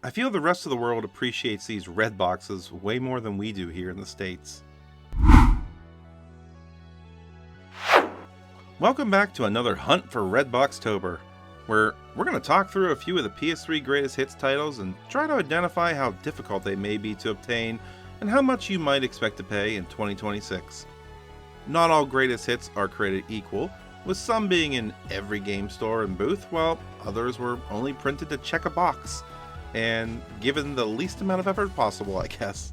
I feel the rest of the world appreciates these red boxes way more than we do here in the States. Welcome back to another Hunt for Redboxtober, where we're going to talk through a few of the PS3 greatest hits titles and try to identify how difficult they may be to obtain and how much you might expect to pay in 2026. Not all greatest hits are created equal, with some being in every game store and booth, while others were only printed to check a box, and given the least amount of effort possible, I guess.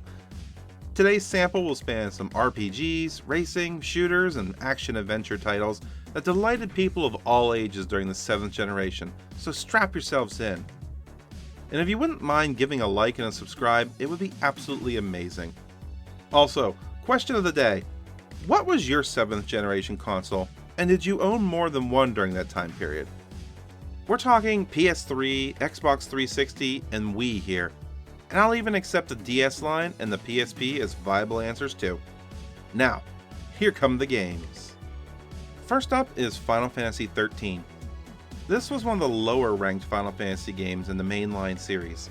Today's sample will span some RPGs, racing, shooters, and action-adventure titles that delighted people of all ages during the 7th generation, so strap yourselves in. And if you wouldn't mind giving a like and a subscribe, it would be absolutely amazing. Also, question of the day: what was your 7th generation console, and did you own more than one during that time period? We're talking PS3, Xbox 360, and Wii here, and I'll even accept the DS line and the PSP as viable answers too. Now, here come the games. First up is Final Fantasy XIII. This was one of the lower ranked Final Fantasy games in the mainline series.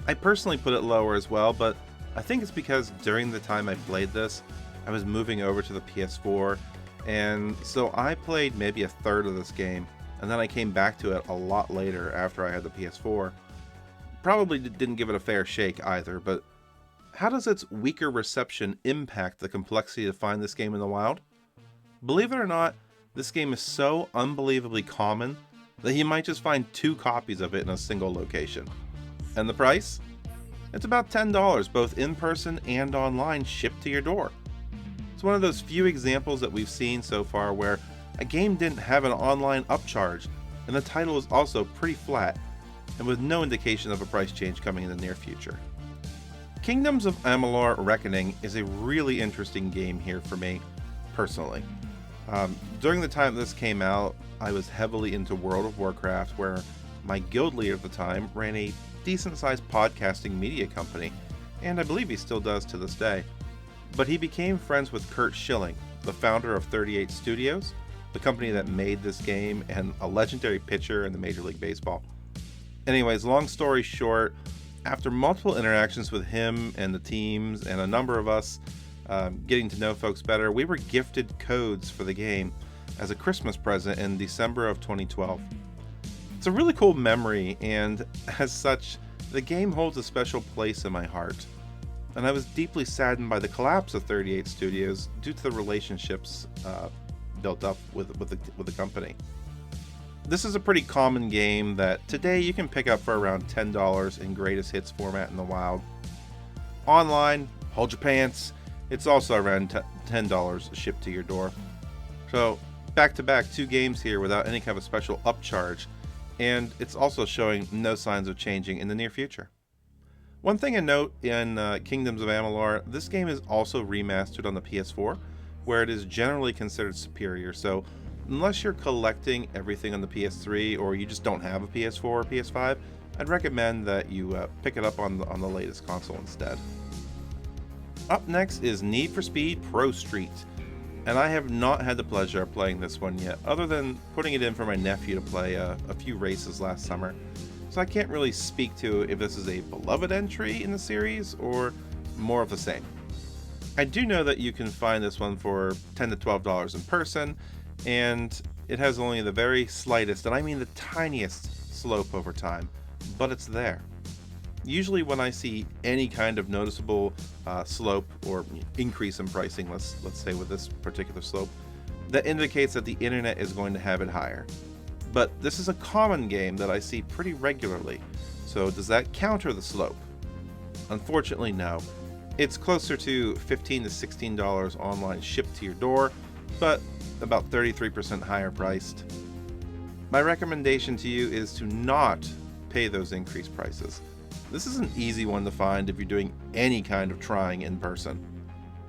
I personally put it lower as well, but I think it's because during the time I played this, I was moving over to the PS4, and so I played maybe a third of this game, and then I came back to it a lot later after I had the PS4. Probably didn't give it a fair shake either, but how does its weaker reception impact the complexity to find this game in the wild? Believe it or not, this game is so unbelievably common that you might just find 2 copies of it in a single location. And the price? It's about $10, both in person and online, shipped to your door. It's one of those few examples that we've seen so far where a game didn't have an online upcharge, and the title is also pretty flat, and with no indication of a price change coming in the near future. Kingdoms of Amalore Reckoning is a really interesting game here for me, personally. During the time this came out, I was heavily into World of Warcraft, where my guild leader at the time ran a decent-sized podcasting media company, and I believe he still does to this day. But he became friends with Kurt Schilling, the founder of 38 Studios, the company that made this game and a legendary pitcher in the Major League Baseball. Anyways, long story short, after multiple interactions with him and the teams and a number of us getting to know folks better, we were gifted codes for the game as a Christmas present in December of 2012. It's a really cool memory, and as such, the game holds a special place in my heart. And I was deeply saddened by the collapse of 38 Studios due to the relationships built up with the company. This is a pretty common game that today you can pick up for around $10 in greatest hits format in the wild. Online, hold your pants, it's also around $10 shipped to your door. So back to back 2 games here without any kind of special upcharge, and it's also showing no signs of changing in the near future. One thing to note in Kingdoms of Amalur, this game is also remastered on the PS4, where it is generally considered superior, so unless you're collecting everything on the PS3 or you just don't have a PS4 or PS5, I'd recommend that you pick it up on the latest console instead. Up next is Need for Speed Pro Street, and I have not had the pleasure of playing this one yet, other than putting it in for my nephew to play a few races last summer. So I can't really speak to if this is a beloved entry in the series or more of the same. I do know that you can find this one for $10 to $12 in person, and it has only the very slightest, and I mean the tiniest, slope over time, but it's there. Usually when I see any kind of noticeable slope or increase in pricing, let's say with this particular slope, that indicates that the internet is going to have it higher. But this is a common game that I see pretty regularly, so does that counter the slope? Unfortunately, no. It's closer to $15 to $16 online shipped to your door, but about 33% higher priced. My recommendation to you is to not pay those increased prices. This is an easy one to find if you're doing any kind of trying in person.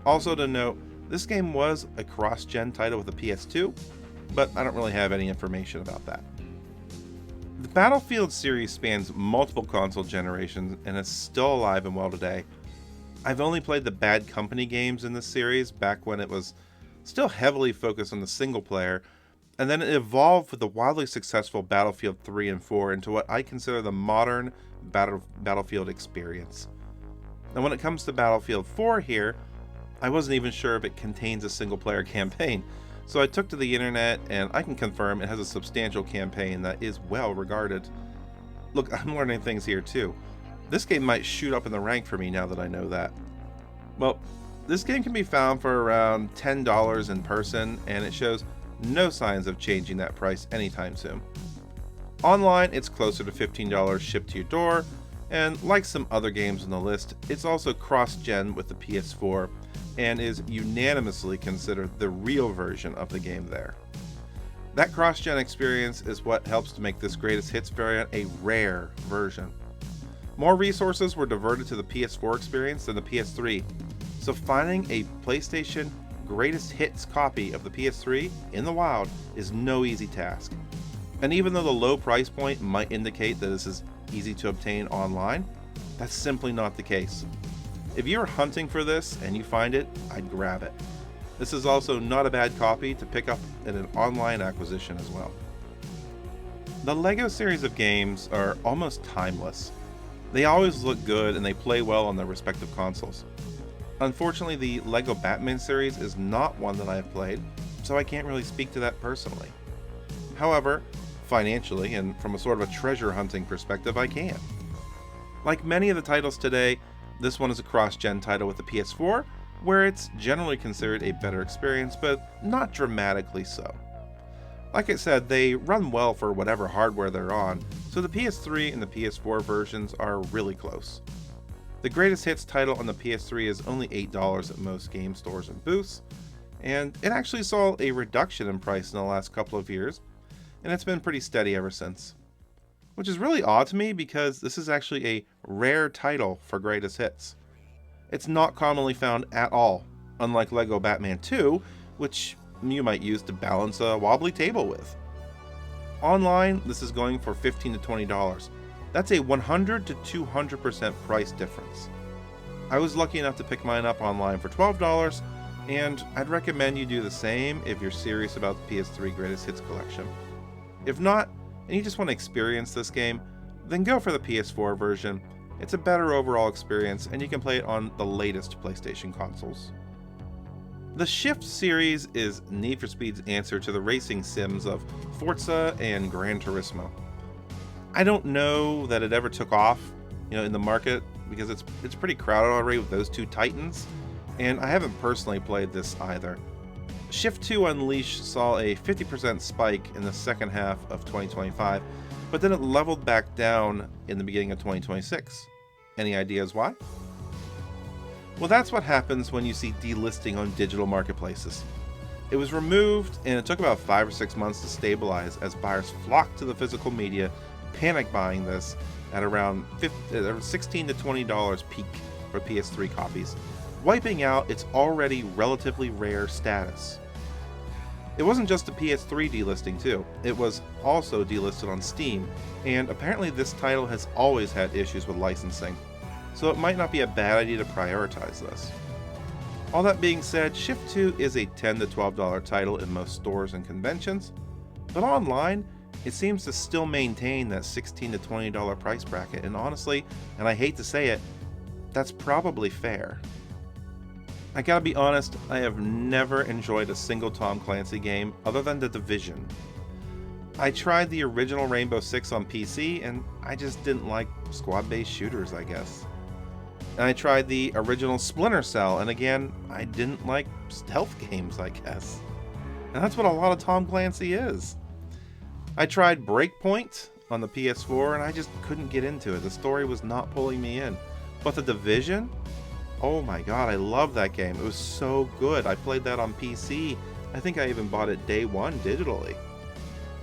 Also to note, this game was a cross-gen title with a PS2, but I don't really have any information about that. The Battlefield series spans multiple console generations and is still alive and well today. I've only played the Bad Company games in this series back when it was still heavily focused on the single player, and then it evolved with the wildly successful Battlefield 3 and 4 into what I consider the modern Battlefield experience. Now when it comes to Battlefield 4 here, I wasn't even sure if it contains a single player campaign. So I took to the internet and I can confirm it has a substantial campaign that is well regarded. Look, I'm learning things here too. This game might shoot up in the rank for me now that I know that. Well, this game can be found for around $10 in person, and it shows no signs of changing that price anytime soon. Online, it's closer to $15 shipped to your door, and like some other games on the list, it's also cross-gen with the PS4, and is unanimously considered the real version of the game there. That cross-gen experience is what helps to make this greatest hits variant a rare version. More resources were diverted to the PS4 experience than the PS3, so finding a PlayStation greatest hits copy of the PS3 in the wild is no easy task. And even though the low price point might indicate that this is easy to obtain online, that's simply not the case. If you're hunting for this and you find it, I'd grab it. This is also not a bad copy to pick up in an online acquisition as well. The LEGO series of games are almost timeless. They always look good and they play well on their respective consoles. Unfortunately, the LEGO Batman series is not one that I have played, so I can't really speak to that personally. However, financially and from a sort of a treasure hunting perspective, I can. Like many of the titles today, this one is a cross-gen title with the PS4, where it's generally considered a better experience, but not dramatically so. Like I said, they run well for whatever hardware they're on, so the PS3 and the PS4 versions are really close. The greatest hits title on the PS3 is only $8 at most game stores and booths, and it actually saw a reduction in price in the last couple of years, and it's been pretty steady ever since. Which is really odd to me because this is actually a rare title for greatest hits. It's not commonly found at all, unlike LEGO Batman 2, which you might use to balance a wobbly table with. Online, this is going for $15 to $20. That's a 100 to 200% price difference. I was lucky enough to pick mine up online for $12, and I'd recommend you do the same if you're serious about the PS3 Greatest Hits collection. If not, and you just want to experience this game, then go for the PS4 version. It's a better overall experience, and you can play it on the latest PlayStation consoles. The Shift series is Need for Speed's answer to the racing sims of Forza and Gran Turismo. I don't know that it ever took off, in the market because it's pretty crowded already with those two titans, and I haven't personally played this either. Shift 2 Unleashed saw a 50% spike in the second half of 2025, but then it leveled back down in the beginning of 2026. Any ideas why? Well, that's what happens when you see delisting on digital marketplaces. It was removed, and it took about 5 or 6 months to stabilize as buyers flocked to the physical media, panic buying this at around $16 to $20 peak for PS3 copies, wiping out its already relatively rare status. It wasn't just the PS3 delisting too, it was also delisted on Steam, and apparently this title has always had issues with licensing, so it might not be a bad idea to prioritize this. All that being said, Shift 2 is a $10 to $12 title in most stores and conventions, but online, it seems to still maintain that $16 to $20 price bracket, and honestly, and I hate to say it, that's probably fair. I gotta be honest, I have never enjoyed a single Tom Clancy game other than The Division. I tried the original Rainbow Six on PC, and I just didn't like squad-based shooters, I guess. And I tried the original Splinter Cell, and again, I didn't like stealth games, I guess. And that's what a lot of Tom Clancy is. I tried Breakpoint on the PS4, and I just couldn't get into it. The story was not pulling me in. But The Division? Oh my god, I love that game. It was so good. I played that on PC. I think I even bought it day one digitally.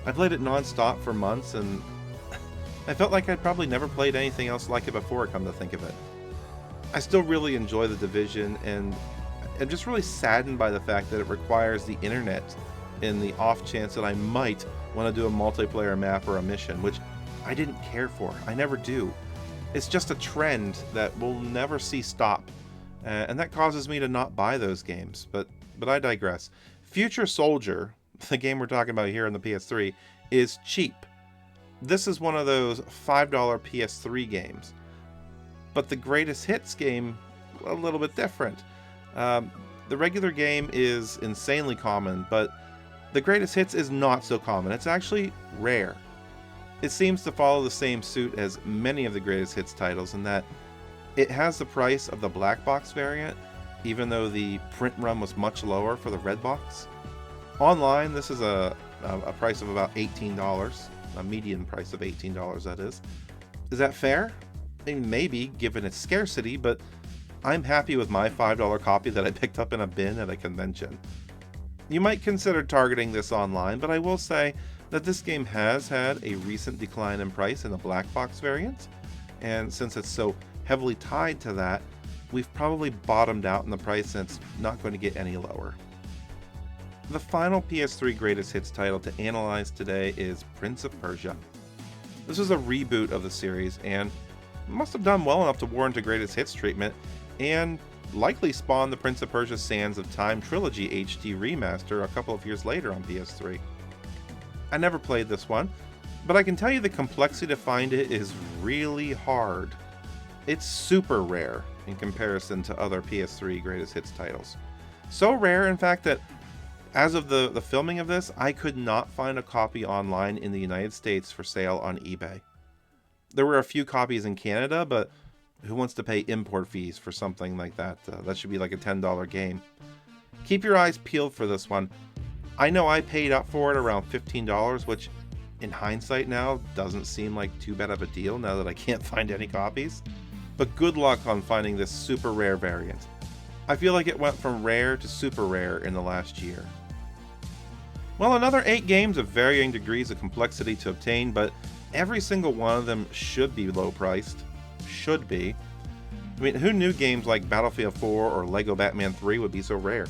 I played it non-stop for months, and I felt like I'd probably never played anything else like it before, come to think of it. I still really enjoy The Division, and I'm just really saddened by the fact that it requires the internet in the off chance that I might want to do a multiplayer map or a mission, which I didn't care for. I never do. It's just a trend that will never see stop, and that causes me to not buy those games, but I digress. Future Soldier, the game we're talking about here on the PS3, is cheap. This is one of those $5 PS3 games. But the greatest hits game, a little bit different. The regular game is insanely common, but the greatest hits is not so common. It's actually rare. It seems to follow the same suit as many of the greatest hits titles in that it has the price of the black box variant, even though the print run was much lower for the red box. Online, this is a price of about $18, a median price of $18 that is. Is that fair? I mean, maybe, given its scarcity, but I'm happy with my $5 copy that I picked up in a bin at a convention. You might consider targeting this online, but I will say that this game has had a recent decline in price in the black box variant, and since it's so heavily tied to that, we've probably bottomed out in the price and it's not going to get any lower. The final PS3 greatest hits title to analyze today is Prince of Persia. This is a reboot of the series and must have done well enough to warrant a greatest hits treatment, and likely spawned the Prince of Persia Sands of Time Trilogy HD remaster a couple of years later on PS3. I never played this one, but I can tell you the complexity to find it is really hard. It's super rare in comparison to other PS3 greatest hits titles. So rare, in fact, that as of the filming of this, I could not find a copy online in the United States for sale on eBay. There were a few copies in Canada, but who wants to pay import fees for something like that? That should be like a $10 game. Keep your eyes peeled for this one. I know I paid up for it around $15, which in hindsight now doesn't seem like too bad of a deal now that I can't find any copies. But good luck on finding this super rare variant. I feel like it went from rare to super rare in the last year. Well, another 8 games of varying degrees of complexity to obtain, but every single one of them should be low priced. Should be. I mean, who knew games like Battlefield 4 or Lego Batman 3 would be so rare?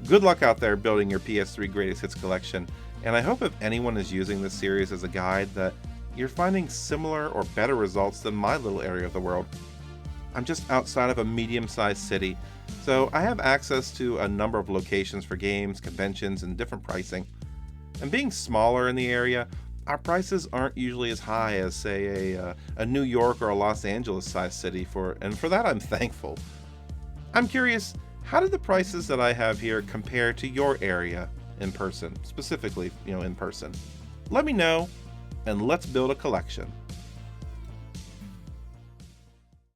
Good luck out there building your PS3 greatest hits collection, and I hope if anyone is using this series as a guide that you're finding similar or better results than my little area of the world. I'm just outside of a medium-sized city, so I have access to a number of locations for games, conventions, and different pricing. And being smaller in the area, our prices aren't usually as high as, say, a New York or a Los Angeles-sized city, and for that I'm thankful. I'm curious, how do the prices that I have here compare to your area in person, specifically, in person? Let me know, and let's build a collection.